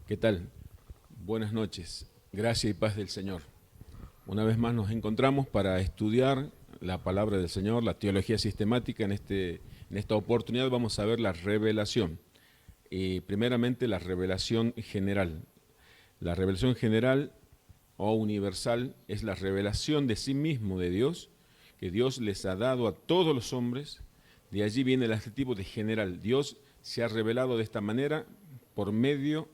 ¿Qué tal? Buenas noches. Gracia y paz del Señor. Una vez más nos encontramos para estudiar la palabra del Señor, la teología sistemática. En esta oportunidad vamos a ver la revelación. Y primeramente la revelación general. La revelación general o universal es la revelación de sí mismo de Dios, que Dios les ha dado a todos los hombres. De allí viene el adjetivo de general. Dios se ha revelado de esta manera por medio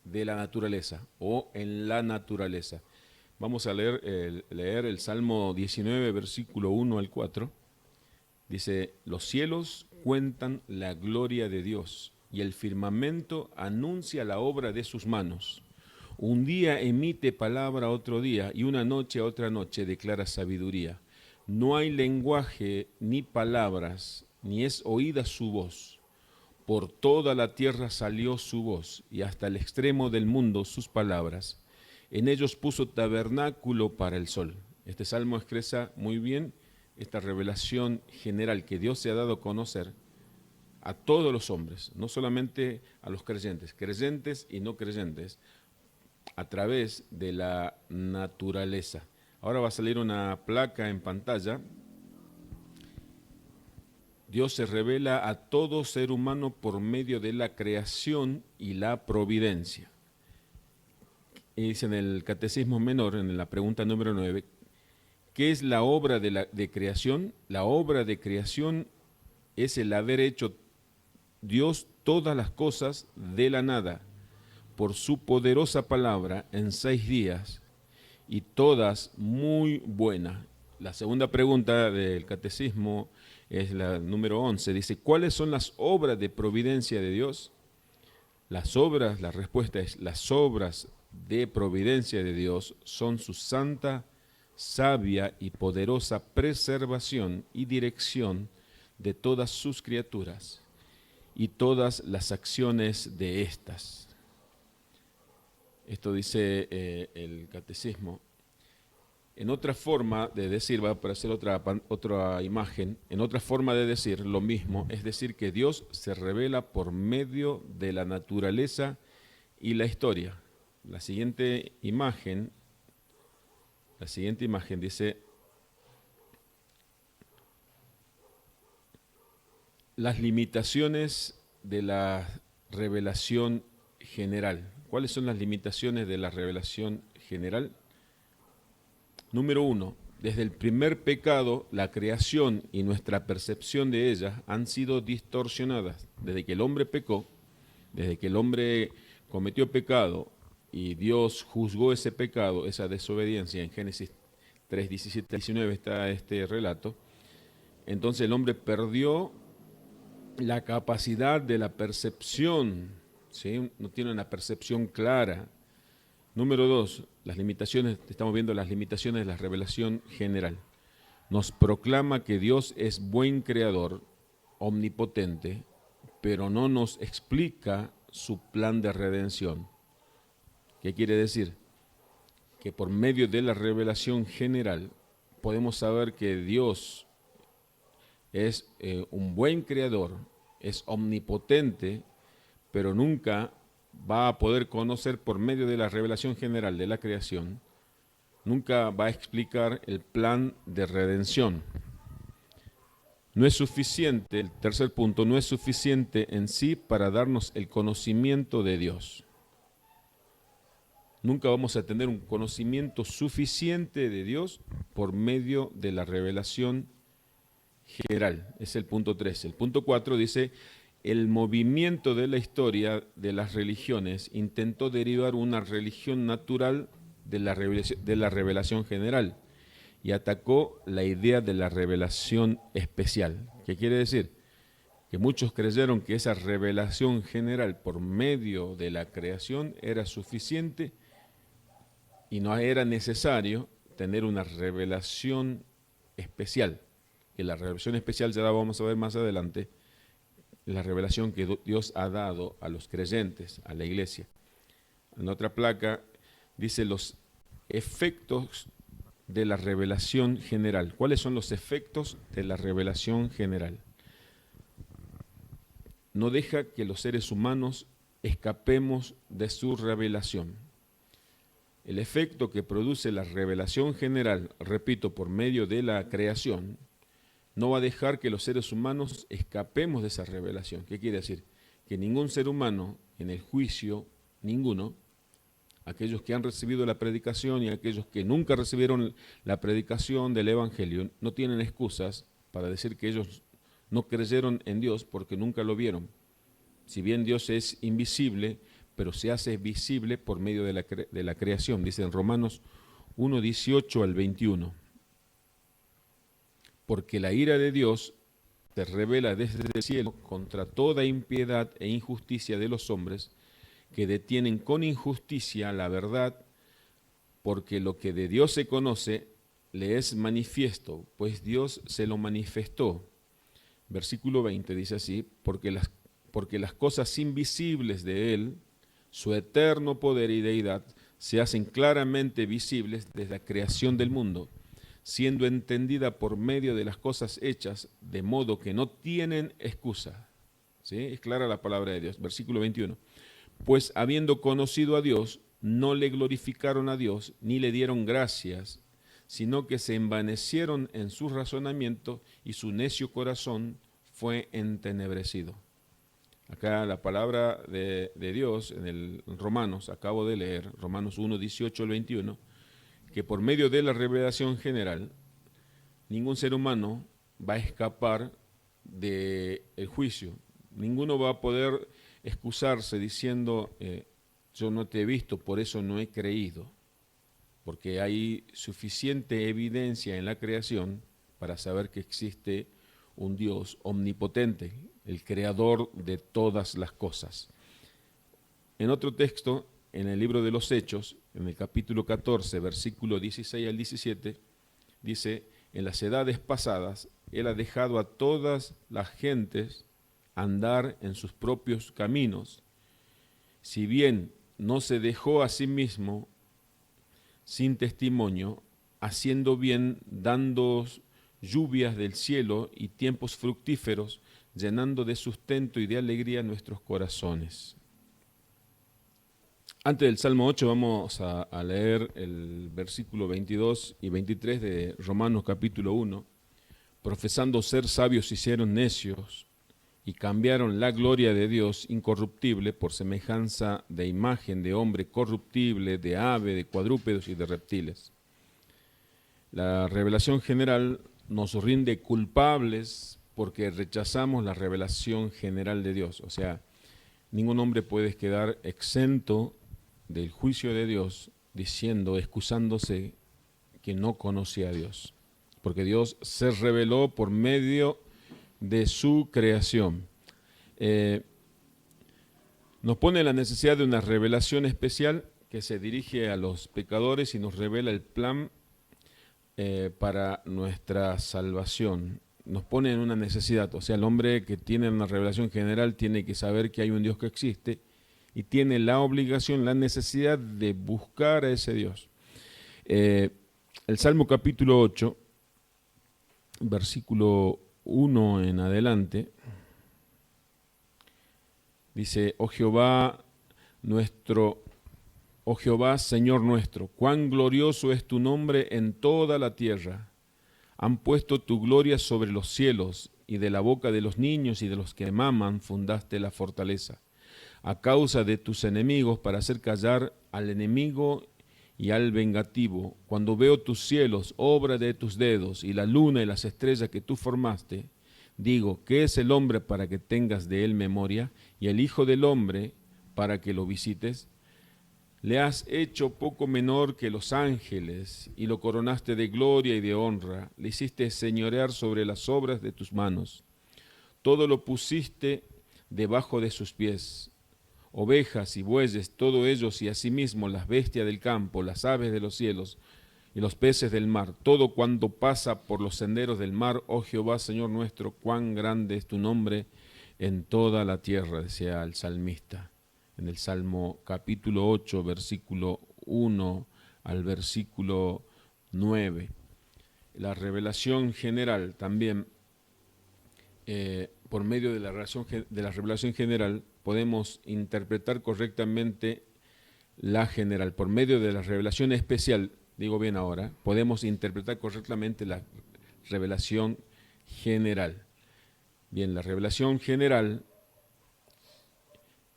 de la naturaleza o en la naturaleza. Vamos a leer el Salmo 19, versículo 1 al 4. Dice, los cielos cuentan la gloria de Dios y el firmamento anuncia la obra de sus manos. Un día emite palabra a otro día y una noche a otra noche declara sabiduría. No hay lenguaje ni palabras, ni es oída su voz. Por toda la tierra salió su voz, y hasta el extremo del mundo sus palabras. En ellos puso tabernáculo para el sol. Este salmo expresa muy bien esta revelación general que Dios se ha dado a conocer a todos los hombres, no solamente a los creyentes y no creyentes, a través de la naturaleza. Ahora va a salir una placa en pantalla. Dios se revela a todo ser humano por medio de la creación y la providencia. Y dice en el Catecismo Menor, en la pregunta número 9, ¿qué es la obra de creación? La obra de creación es el haber hecho Dios todas las cosas de la nada, por su poderosa palabra en 6 días, y todas muy buenas. La segunda pregunta del Catecismo es la número 11, dice, ¿cuáles son las obras de providencia de Dios? Las obras, la respuesta es, las obras de providencia de Dios son su santa, sabia y poderosa preservación y dirección de todas sus criaturas y todas las acciones de éstas. Esto dice el Catecismo. En otra forma de decir, va a aparecer otra imagen, en otra forma de decir lo mismo, es decir, que Dios se revela por medio de la naturaleza y la historia. La siguiente imagen dice, las limitaciones de la revelación general. ¿Cuáles son las limitaciones de la revelación general? Número 1, desde el primer pecado, la creación y nuestra percepción de ella han sido distorsionadas. Desde que el hombre pecó, desde que el hombre cometió pecado y Dios juzgó ese pecado, esa desobediencia, en Génesis 3, 17, 19 está este relato, entonces el hombre perdió la capacidad de la percepción, ¿sí? No tiene una percepción clara. Número 2, las limitaciones, estamos viendo las limitaciones de la revelación general. Nos proclama que Dios es buen creador, omnipotente, pero no nos explica su plan de redención. ¿Qué quiere decir? Que por medio de la revelación general podemos saber que Dios es un buen creador, es omnipotente, pero nunca va a poder conocer por medio de la revelación general de la creación, nunca va a explicar el plan de redención. No es suficiente, el tercer punto, no es suficiente en sí para darnos el conocimiento de Dios. Nunca vamos a tener un conocimiento suficiente de Dios por medio de la revelación general. Es el punto 3. El punto 4 dice, el movimiento de la historia de las religiones intentó derivar una religión natural de la revelación general y atacó la idea de la revelación especial. ¿Qué quiere decir? Que muchos creyeron que esa revelación general por medio de la creación era suficiente y no era necesario tener una revelación especial, que la revelación especial ya la vamos a ver más adelante, la revelación que Dios ha dado a los creyentes, a la iglesia. En otra placa dice los efectos de la revelación general. ¿Cuáles son los efectos de la revelación general? No deja que los seres humanos escapemos de su revelación. El efecto que produce la revelación general, repito, por medio de la creación, no va a dejar que los seres humanos escapemos de esa revelación. ¿Qué quiere decir? Que ningún ser humano en el juicio, ninguno, aquellos que han recibido la predicación y aquellos que nunca recibieron la predicación del Evangelio, no tienen excusas para decir que ellos no creyeron en Dios porque nunca lo vieron. Si bien Dios es invisible, pero se hace visible por medio de la creación, dice en Romanos 1, 18 al 21. Porque la ira de Dios se revela desde el cielo contra toda impiedad e injusticia de los hombres, que detienen con injusticia la verdad, porque lo que de Dios se conoce le es manifiesto, pues Dios se lo manifestó. Versículo 20 dice así, porque las cosas invisibles de Él, su eterno poder y deidad, se hacen claramente visibles desde la creación del mundo, siendo entendida por medio de las cosas hechas, de modo que no tienen excusa. ¿Sí? Es clara la palabra de Dios. Versículo 21. Pues habiendo conocido a Dios, no le glorificaron a Dios, ni le dieron gracias, sino que se envanecieron en su razonamiento y su necio corazón fue entenebrecido. Acá la palabra de Dios en el Romanos, acabo de leer, Romanos 1, 18 al 21, que por medio de la revelación general, ningún ser humano va a escapar del juicio. Ninguno va a poder excusarse diciendo, yo no te he visto, por eso no he creído. Porque hay suficiente evidencia en la creación para saber que existe un Dios omnipotente, el creador de todas las cosas. En otro texto, en el libro de los Hechos, en el capítulo 14, versículo 16 al 17, dice, en las edades pasadas, Él ha dejado a todas las gentes andar en sus propios caminos. Si bien no se dejó a sí mismo sin testimonio, haciendo bien, dando lluvias del cielo y tiempos fructíferos, llenando de sustento y de alegría nuestros corazones. Antes del Salmo 8 vamos a leer el versículo 22 y 23 de Romanos capítulo 1. Profesando ser sabios hicieron necios y cambiaron la gloria de Dios incorruptible por semejanza de imagen de hombre corruptible, de ave, de cuadrúpedos y de reptiles. La revelación general nos rinde culpables porque rechazamos la revelación general de Dios. O sea, ningún hombre puede quedar exento del juicio de Dios diciendo, excusándose que no conocía a Dios. Porque Dios se reveló por medio de su creación. Nos pone la necesidad de una revelación especial que se dirige a los pecadores y nos revela el plan para nuestra salvación. Nos pone en una necesidad, o sea, el hombre que tiene una revelación general tiene que saber que hay un Dios que existe y tiene la obligación, la necesidad de buscar a ese Dios. El Salmo capítulo 8, versículo 1 en adelante, dice, oh Jehová, Señor nuestro, cuán glorioso es tu nombre en toda la tierra. Han puesto tu gloria sobre los cielos, y de la boca de los niños y de los que maman fundaste la fortaleza. A causa de tus enemigos, para hacer callar al enemigo y al vengativo. Cuando veo tus cielos, obra de tus dedos, y la luna y las estrellas que tú formaste, digo, ¿qué es el hombre para que tengas de él memoria, y el hijo del hombre para que lo visites? Le has hecho poco menor que los ángeles, y lo coronaste de gloria y de honra. Le hiciste señorear sobre las obras de tus manos. Todo lo pusiste debajo de sus pies. Ovejas y bueyes, todo ellos, y asimismo las bestias del campo, las aves de los cielos, y los peces del mar. Todo cuanto pasa por los senderos del mar, oh Jehová, Señor nuestro, cuán grande es tu nombre en toda la tierra, decía el salmista. En el Salmo capítulo 8, versículo 1 al versículo 9. La revelación general también por medio de la revelación general, podemos interpretar correctamente la general. Por medio de la revelación especial, digo bien ahora, podemos interpretar correctamente la revelación general. Bien, la revelación general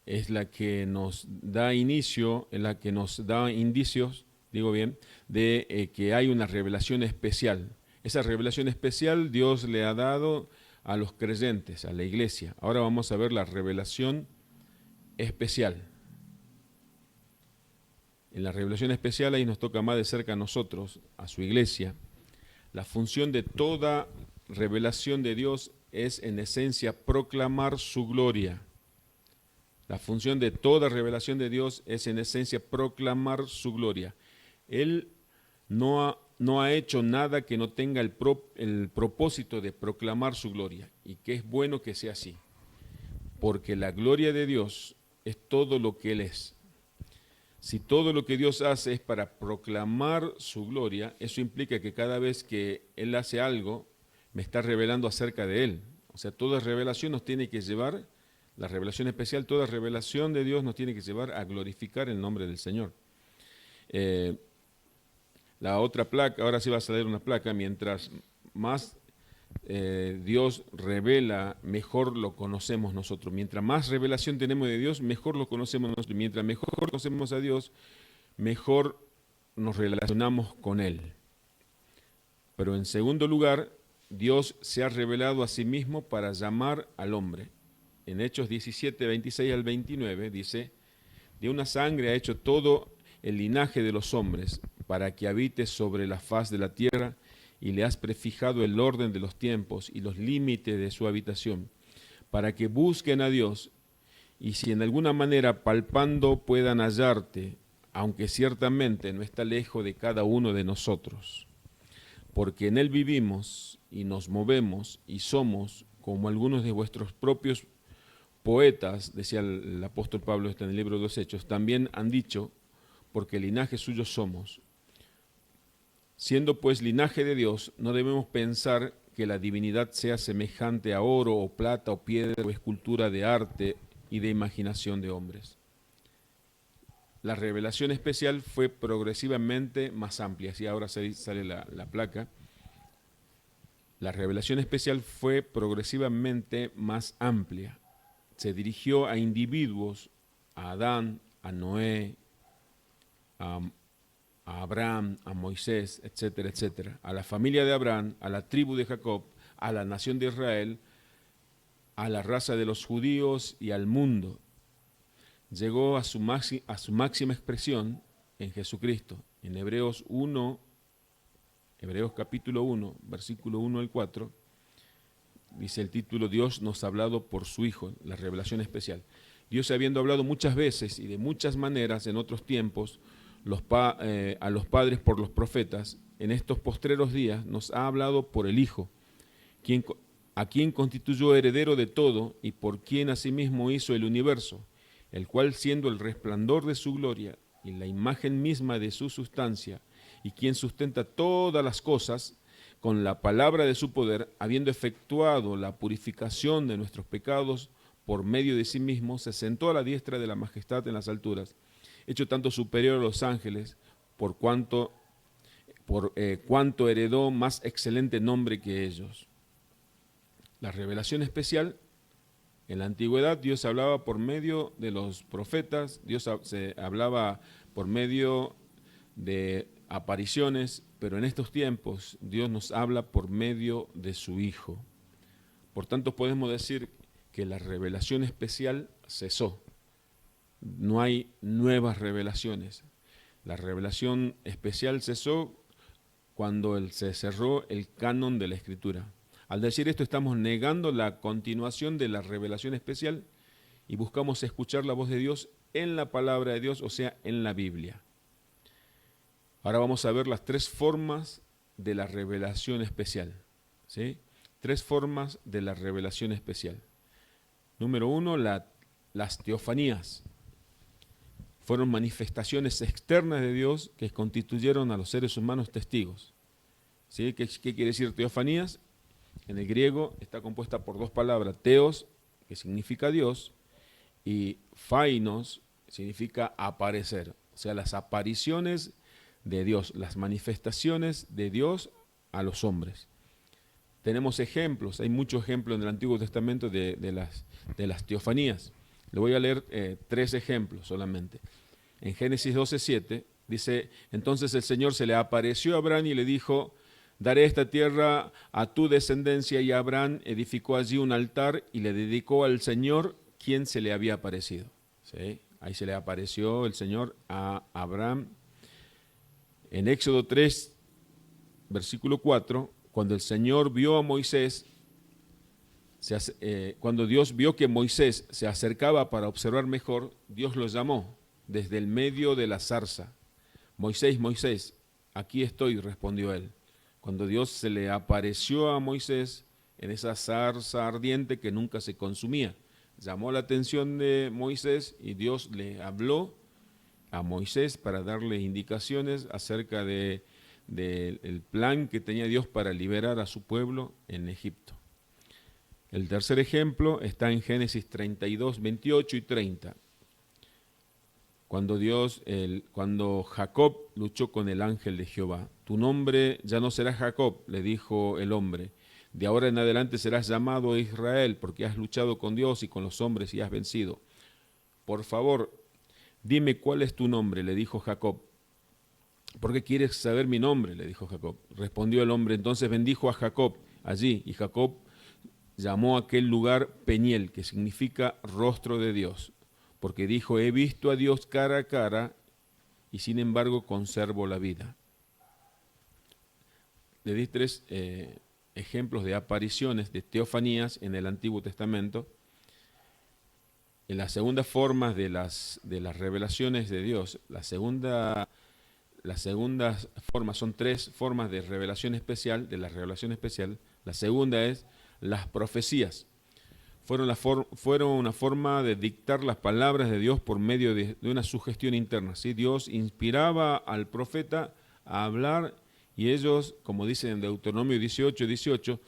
es la que nos da inicio, es la que nos da indicios, digo bien, de que hay una revelación especial. Esa revelación especial Dios le ha dado a los creyentes, a la iglesia. Ahora vamos a ver la revelación especial. En la revelación especial ahí nos toca más de cerca a nosotros, a su iglesia. La función de toda revelación de Dios es en esencia proclamar su gloria. La función de toda revelación de Dios es en esencia proclamar su gloria. Él no ha hecho nada que no tenga el propósito de proclamar su gloria, y que es bueno que sea así, porque la gloria de Dios es todo lo que Él es. Si todo lo que Dios hace es para proclamar su gloria, eso implica que cada vez que Él hace algo, me está revelando acerca de Él. O sea, toda revelación nos tiene que llevar, la revelación especial, toda revelación de Dios nos tiene que llevar a glorificar el nombre del Señor. La otra placa, ahora sí va a salir una placa, mientras más Dios revela, mejor lo conocemos nosotros. Mientras más revelación tenemos de Dios, mejor lo conocemos nosotros. Mientras mejor conocemos a Dios, mejor nos relacionamos con Él. Pero en segundo lugar, Dios se ha revelado a sí mismo para llamar al hombre. En Hechos 17, 26 al 29 dice: de una sangre ha hecho todo el linaje de los hombres, para que habite sobre la faz de la tierra, y le has prefijado el orden de los tiempos y los límites de su habitación, para que busquen a Dios, y si en alguna manera palpando puedan hallarte, aunque ciertamente no está lejos de cada uno de nosotros. Porque en Él vivimos y nos movemos y somos, como algunos de vuestros propios poetas, decía el apóstol Pablo en el libro de los Hechos, también han dicho, porque linaje suyo somos. Siendo pues linaje de Dios, no debemos pensar que la divinidad sea semejante a oro o plata o piedra o escultura de arte y de imaginación de hombres. La revelación especial fue progresivamente más amplia, así ahora sale la placa. La revelación especial fue progresivamente más amplia. Se dirigió a individuos, a Adán, a Noé, a Abraham, a Moisés, etcétera, etcétera, a la familia de Abraham, a la tribu de Jacob, a la nación de Israel, a la raza de los judíos y al mundo. Llegó a su máxima expresión en Jesucristo. En Hebreos capítulo 1, versículo 1 al 4, dice el título: Dios nos ha hablado por su Hijo, la revelación especial. Dios, habiendo hablado muchas veces y de muchas maneras en otros tiempos, a los padres por los profetas, en estos postreros días nos ha hablado por el Hijo, a quien constituyó heredero de todo y por quien asimismo hizo el universo, el cual, siendo el resplandor de su gloria y la imagen misma de su sustancia, y quien sustenta todas las cosas, con la palabra de su poder, habiendo efectuado la purificación de nuestros pecados por medio de sí mismo, se sentó a la diestra de la majestad en las alturas, hecho tanto superior a los ángeles, por cuanto heredó más excelente nombre que ellos. La revelación especial: en la antigüedad Dios hablaba por medio de los profetas, Dios se hablaba por medio de apariciones, pero en estos tiempos Dios nos habla por medio de su Hijo. Por tanto, podemos decir que la revelación especial cesó. No hay nuevas revelaciones. La revelación especial cesó cuando se cerró el canon de la Escritura. Al decir esto, estamos negando la continuación de la revelación especial y buscamos escuchar la voz de Dios en la palabra de Dios, o sea, en la Biblia. Ahora vamos a ver las tres formas de la revelación especial. ¿Sí? Tres formas de la revelación especial. Número uno, las teofanías. Fueron manifestaciones externas de Dios que constituyeron a los seres humanos testigos. ¿Sí? ¿Qué quiere decir teofanías? en el griego está compuesta por dos palabras, theos, que significa Dios, y phainos, significa aparecer. O sea, las apariciones de Dios, las manifestaciones de Dios a los hombres. Tenemos ejemplos, hay muchos ejemplos en el Antiguo Testamento de las teofanías. Le voy a leer 3 ejemplos solamente. En Génesis 12:7 dice, entonces el Señor se le apareció a Abraham y le dijo, daré esta tierra a tu descendencia, y Abraham edificó allí un altar y le dedicó al Señor quien se le había aparecido. ¿Sí? Ahí se le apareció el Señor a Abraham. En Éxodo 3, versículo 4, cuando el Señor vio a Moisés, cuando Dios vio que Moisés se acercaba para observar mejor, Dios lo llamó desde el medio de la zarza. Moisés, Moisés, aquí estoy, respondió él. Cuando Dios se le apareció a Moisés en esa zarza ardiente que nunca se consumía, llamó la atención de Moisés y Dios le habló a Moisés para darle indicaciones acerca del plan que tenía Dios para liberar a su pueblo en Egipto. El tercer ejemplo está en Génesis 32, 28 y 30. Cuando Jacob luchó con el ángel de Jehová, tu nombre ya no será Jacob, le dijo el hombre, de ahora en adelante serás llamado Israel, porque has luchado con Dios y con los hombres y has vencido. Por favor, dime cuál es tu nombre, le dijo Jacob. ¿Por qué quieres saber mi nombre?, le dijo Jacob. Respondió el hombre, entonces bendijo a Jacob allí, y Jacob llamó a aquel lugar Peniel, que significa rostro de Dios, porque dijo, he visto a Dios cara a cara, y sin embargo conservo la vida. Le di 3 ejemplos de apariciones, de teofanías en el Antiguo Testamento. En las segundas formas de las revelaciones de Dios, las segundas formas, son 3 formas de revelación especial, de la revelación especial. La segunda es las profecías. Fueron una forma de dictar las palabras de Dios por medio de una sugestión interna. ¿Sí? Dios inspiraba al profeta a hablar y ellos, como dice en Deuteronomio 18:18,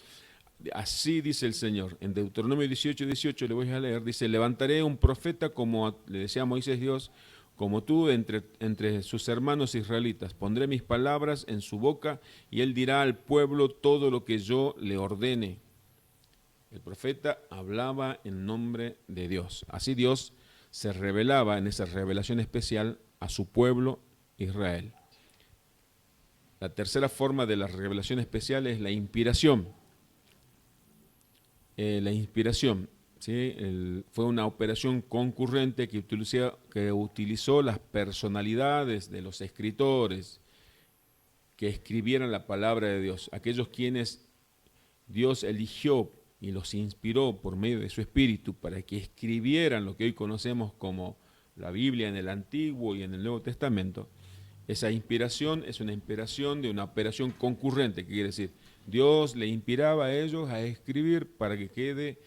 así dice el Señor. En Deuteronomio 18:18 le voy a leer, dice, levantaré un profeta como le decía a Moisés Dios, como tú entre sus hermanos israelitas. Pondré mis palabras en su boca y él dirá al pueblo todo lo que yo le ordene. El profeta hablaba en nombre de Dios. Así Dios se revelaba en esa revelación especial a su pueblo Israel. La tercera forma de la revelación especial es la inspiración. La inspiración, ¿sí? Fue una operación concurrente que utilizó las personalidades de los escritores que escribieran la palabra de Dios, aquellos quienes Dios eligió y los inspiró por medio de su Espíritu para que escribieran lo que hoy conocemos como la Biblia en el Antiguo y en el Nuevo Testamento. Esa inspiración es una inspiración de una operación concurrente, que quiere decir, Dios le inspiraba a ellos a escribir para que quede,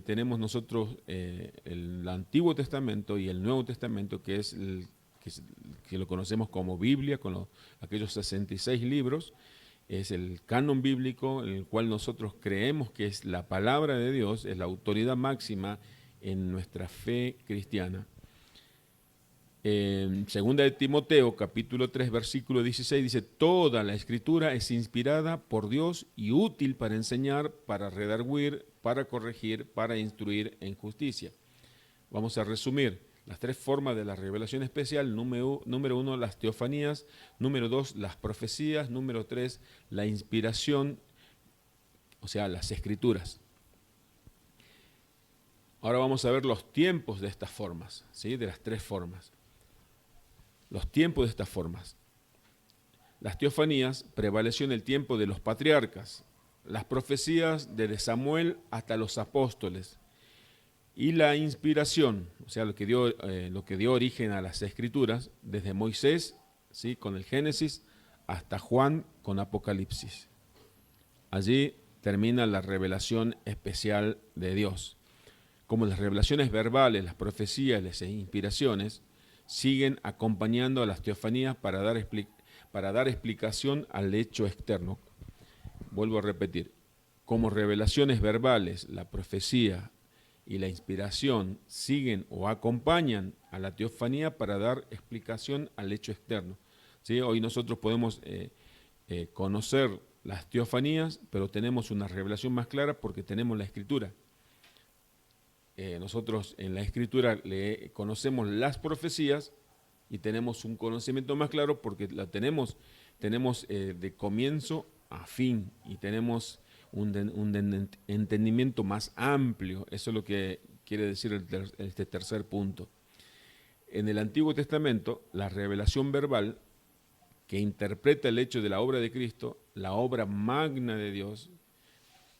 tenemos nosotros el Antiguo Testamento y el Nuevo Testamento, que lo conocemos como Biblia, con aquellos 66 libros, es el canon bíblico en el cual nosotros creemos que es la palabra de Dios, es la autoridad máxima en nuestra fe cristiana. En 2 de Timoteo, capítulo 3, versículo 16, dice, toda la escritura es inspirada por Dios y útil para enseñar, para redarguir, para corregir, para instruir en justicia. Vamos a resumir las 3 formas de la revelación especial. Número 1, las teofanías. Número 2, las profecías. Número 3, la inspiración, o sea, las escrituras. Ahora vamos a ver los tiempos de estas formas, ¿sí? De las 3 formas. Los tiempos de estas formas. Las teofanías prevaleció en el tiempo de los patriarcas, las profecías desde Samuel hasta los apóstoles, y la inspiración, o sea, lo que dio origen a las escrituras, desde Moisés, ¿sí? Con el Génesis, hasta Juan con Apocalipsis. Allí termina la revelación especial de Dios. Como las revelaciones verbales, las profecías, las inspiraciones, siguen acompañando a las teofanías para dar explicación al hecho externo. Vuelvo a repetir, como revelaciones verbales, la profecía y la inspiración siguen o acompañan a la teofanía para dar explicación al hecho externo. ¿Sí? Hoy nosotros podemos conocer las teofanías, pero tenemos una revelación más clara porque tenemos la Escritura. Nosotros en la Escritura conocemos las profecías y tenemos un conocimiento más claro porque la tenemos de comienzo a fin y tenemos un entendimiento más amplio. Eso es lo que quiere decir este tercer punto. En el Antiguo Testamento, la revelación verbal que interpreta el hecho de la obra de Cristo, la obra magna de Dios,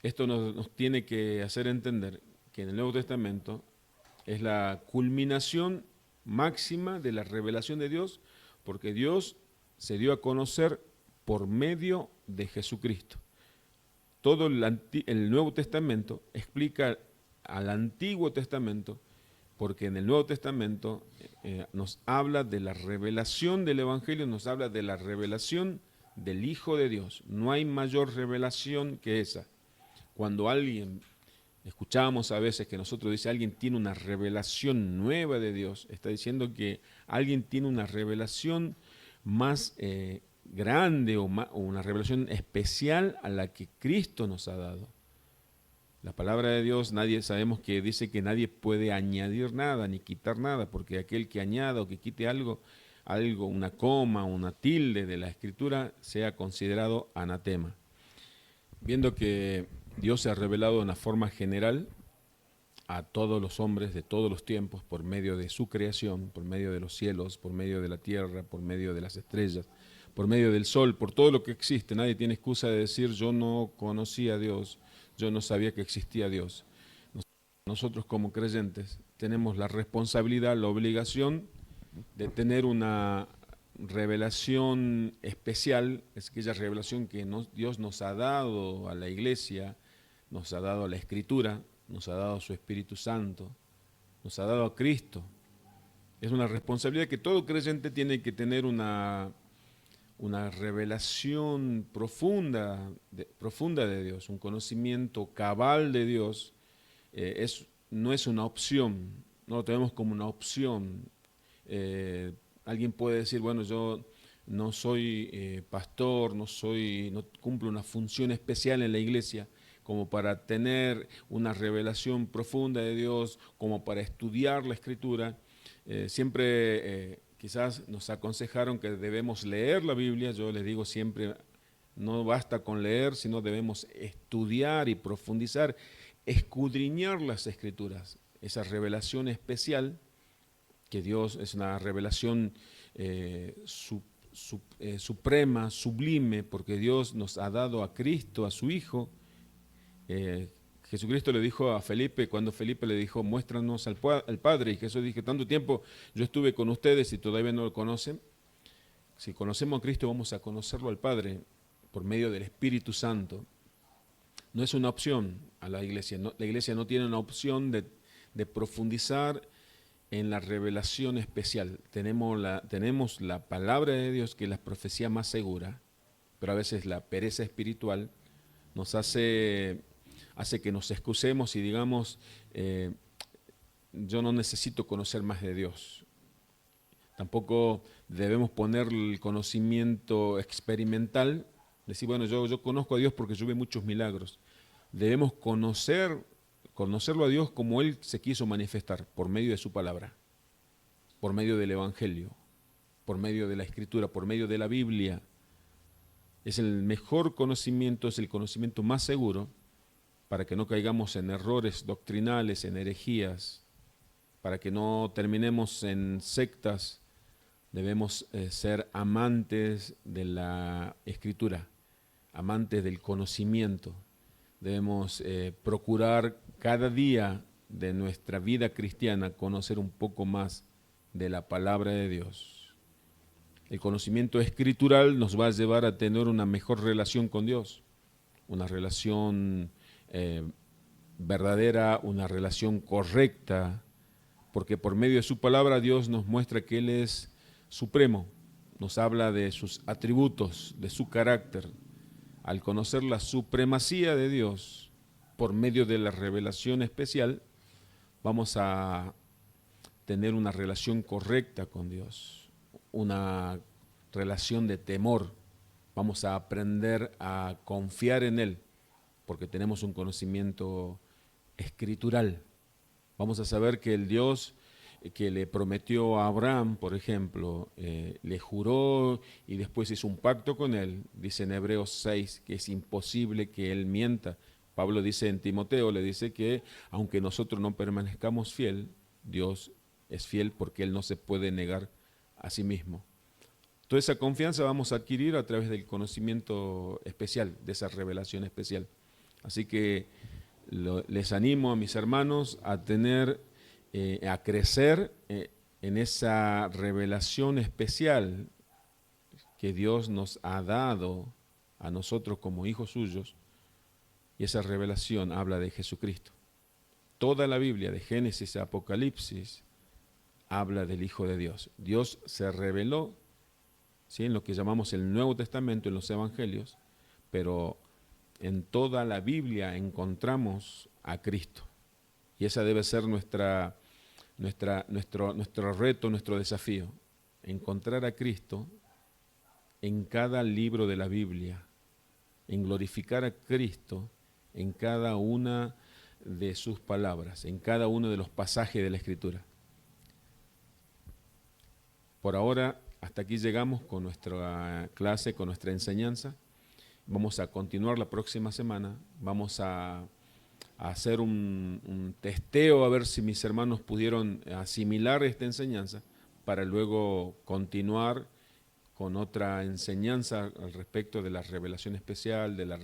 esto nos tiene que hacer entender que en el Nuevo Testamento es la culminación máxima de la revelación de Dios, porque Dios se dio a conocer por medio de Jesucristo. Todo el Nuevo Testamento explica al Antiguo Testamento, porque en el Nuevo Testamento nos habla de la revelación del Evangelio, nos habla de la revelación del Hijo de Dios. No hay mayor revelación que esa. Cuando escuchamos a veces que nosotros dice alguien tiene una revelación nueva de Dios, está diciendo que alguien tiene una revelación más grande o una revelación especial a la que Cristo nos ha dado. La palabra de Dios, sabemos que dice que nadie puede añadir nada ni quitar nada, porque aquel que añada o que quite algo, una coma, una tilde de la Escritura, sea considerado anatema. Viendo que Dios se ha revelado de una forma general a todos los hombres de todos los tiempos por medio de su creación, por medio de los cielos, por medio de la tierra, por medio de las estrellas, por medio del sol, por todo lo que existe. Nadie tiene excusa de decir yo no conocía a Dios, yo no sabía que existía Dios. Nosotros como creyentes tenemos la responsabilidad, la obligación de tener una revelación especial, es aquella revelación que Dios nos ha dado a la iglesia, nos ha dado a la Escritura, nos ha dado a su Espíritu Santo, nos ha dado a Cristo. Es una responsabilidad que todo creyente tiene que tener una revelación profunda de Dios, un conocimiento cabal de Dios. No es una opción, no lo tenemos como una opción. Alguien puede decir, bueno, yo no soy pastor, no cumplo una función especial en la iglesia como para tener una revelación profunda de Dios, como para estudiar la Escritura. Siempre quizás nos aconsejaron que debemos leer la Biblia. Yo les digo siempre, no basta con leer, sino debemos estudiar y profundizar, escudriñar las Escrituras, esa revelación especial que Dios es una revelación suprema, sublime, porque Dios nos ha dado a Cristo, a su Hijo. Jesucristo le dijo a Felipe, cuando Felipe le dijo, muéstranos al Padre, y Jesús dijo, tanto tiempo yo estuve con ustedes y todavía no lo conocen. Si conocemos a Cristo, vamos a conocerlo al Padre por medio del Espíritu Santo. No es una opción a la iglesia, la iglesia no tiene una opción de profundizar en la revelación especial. Tenemos la palabra de Dios, que es la profecía más segura, pero a veces la pereza espiritual nos hace que nos excusemos y digamos, yo no necesito conocer más de Dios. Tampoco debemos poner el conocimiento experimental, decir, bueno, yo conozco a Dios porque yo veo muchos milagros. Debemos conocerlo a Dios como Él se quiso manifestar, por medio de su palabra, por medio del Evangelio, por medio de la Escritura, por medio de la Biblia. Es el mejor conocimiento, es el conocimiento más seguro para que no caigamos en errores doctrinales, en herejías, para que no terminemos en sectas. Debemos ser amantes de la Escritura, amantes del conocimiento. Debemos procurar cada día de nuestra vida cristiana conocer un poco más de la palabra de Dios. El conocimiento escritural nos va a llevar a tener una mejor relación con Dios, una relación verdadera, una relación correcta, porque por medio de su palabra Dios nos muestra que Él es supremo, nos habla de sus atributos, de su carácter, al conocer la supremacía de Dios por medio de la revelación especial, vamos a tener una relación correcta con Dios, una relación de temor. Vamos a aprender a confiar en Él, porque tenemos un conocimiento escritural. Vamos a saber que el Dios que le prometió a Abraham, por ejemplo, le juró y después hizo un pacto con él, dice en Hebreos 6 que es imposible que él mienta. Pablo dice en Timoteo, le dice que aunque nosotros no permanezcamos fiel, Dios es fiel porque Él no se puede negar a sí mismo. Toda esa confianza vamos a adquirir a través del conocimiento especial, de esa revelación especial. Así que les animo a mis hermanos a tener, a crecer en esa revelación especial que Dios nos ha dado a nosotros como hijos suyos, y esa revelación habla de Jesucristo. Toda la Biblia, de Génesis a Apocalipsis, habla del Hijo de Dios. Dios se reveló, ¿sí?, en lo que llamamos el Nuevo Testamento, en los Evangelios, pero en toda la Biblia encontramos a Cristo. Y esa debe ser nuestro reto, nuestro desafío, encontrar a Cristo en cada libro de la Biblia, en glorificar a Cristo en cada una de sus palabras, en cada uno de los pasajes de la Escritura. Por ahora, hasta aquí llegamos con nuestra clase, con nuestra enseñanza. Vamos a continuar la próxima semana. Vamos a hacer un testeo a ver si mis hermanos pudieron asimilar esta enseñanza para luego continuar con otra enseñanza al respecto de la revelación especial, de la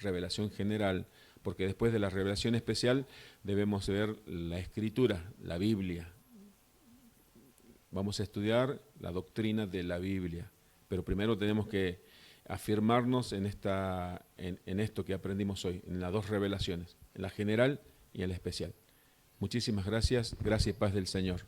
revelación general, porque después de la revelación especial debemos ver la Escritura, la Biblia. Vamos a estudiar la doctrina de la Biblia, pero primero tenemos que afirmarnos en esto que aprendimos hoy, en las dos revelaciones, en la general y en la especial. Muchísimas gracias, gracias y paz del Señor.